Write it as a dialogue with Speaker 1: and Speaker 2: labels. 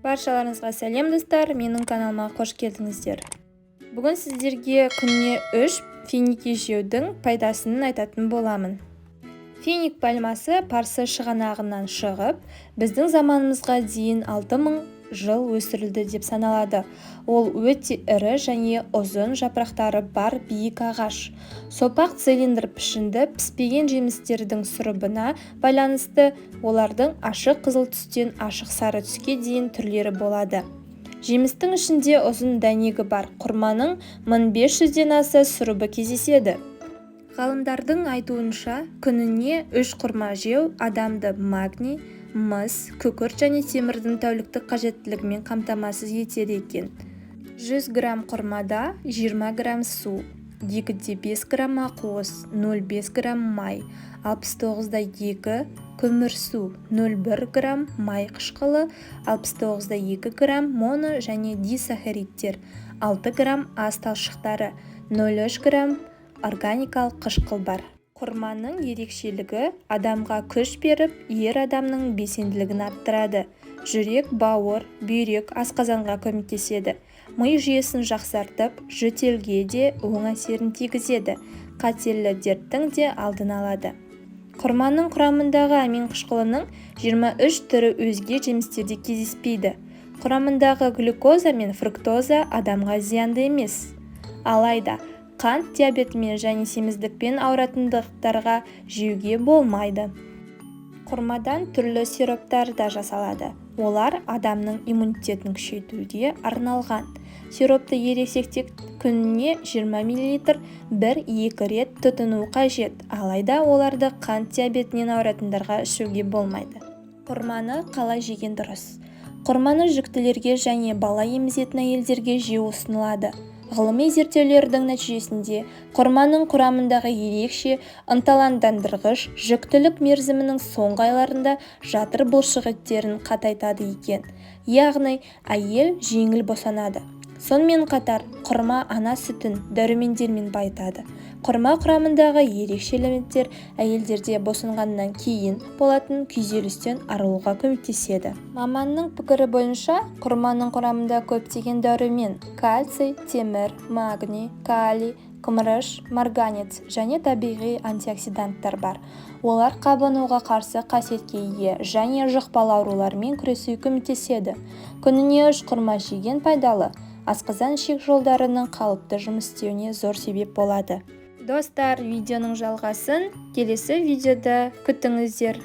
Speaker 1: Баршаларыңызға сәлем достар, менің каналыма қош келдіңіздер. Бүгін сіздерге күніне 3 финики жеудің пайдасын айтатын боламын. Финик пальмасы парсы шығанағынан шығып, біздің заманымызға дейін 6000 жыл өсірілді деп саналады. Ол өте ірі және ұзын жапырақтары бар биік ағаш. Сопақ цилиндр пішінді піспеген жемістердің сұрыбына байланысты олардың ашық қызыл түстен ашық сары түске дейін түрлері болады. Жемістің ішінде ұзын дәнегі бар құрманың 1500-ден аса сұрыбы кездеседі. Ғалымдардың айтуынша, күніне 3 құрма жеу адамды магний, мыс, күкірт және темірдің тәуліктік қажеттілігімен қамтамасыз етеді екен. 100 грамм құрмада 20 грамм су, 2-5 грамм ақуыз, 0,5 грамм май, 69,2 көмір су, 0,1 грамм май қышқылы, 69,2 грамм моно және дисахаридтер, 6 грамм ас талшықтары, 0,3 грамм органикалық қышқыл бар. Құрманың ерекшелігі адамға күш беріп, ер адамның белсенділігін арттырады. Жүрек, бауыр, бүйрек, асқазанға көмектеседі. Ми жүйесін жақсартып, жөтелге де оң әсерін тигізеді. Қатерлі дерттің де алдын алады. Құрманың құрамындағы амин қышқылының 23 түрі өзге жемістерде кездеспейді. Құрамындағы глюкоза мен фруктоза адамға зиянды емес. Алайда, қант диабетімен және семіздікпен ауыратындықтарға жеуге болмайды. Құрмадан түрлі сироптар да жасалады. Олар адамның иммунитетін күшейтуге арналған. Сиропты ересекте күніне 20 мл 1-2 рет тұтыну қажет. Алайда оларды қант диабетінен ауыратындарға ішуге болмайды. Құрманы қалай жеген дұрыс? Құрманы жүктілерге және бала емізетін әйелдерге жеу ұсынылады. Ғылыми зерттеулердің нәтижесінде құрманың құрамындағы ерекше ынталандырғыш жүктілік мерзімінің соңғы айларында жатыр бұлшықеттерін қатайтады екен. Яғни әйел жеңіл босанады. Сонымен қатар, құрма ана сүтін дәрумендермен байытады. Құрма құрамындағы ерекше элементтер әйелдерде босанғаннан кейін болатын күйзелістен арылуға көмектеседі. Маманның пікірі бойынша, құрманың құрамында көптеген дәрумен, кальций, темір, магний, калий, күміріш, марганец және табиғи антиоксиданттар бар. Олар қабынуға қарсы қасиетке ие және жұқпалы аурулармен күресуге көмектеседі. Күніне 3 құрма жеген пайдалы, асқазан ішек жолдарының қалыпты жұмыс істеуіне зор себеп болады. Достар, видеоның жалғасын келесі видеода күтіңіздер.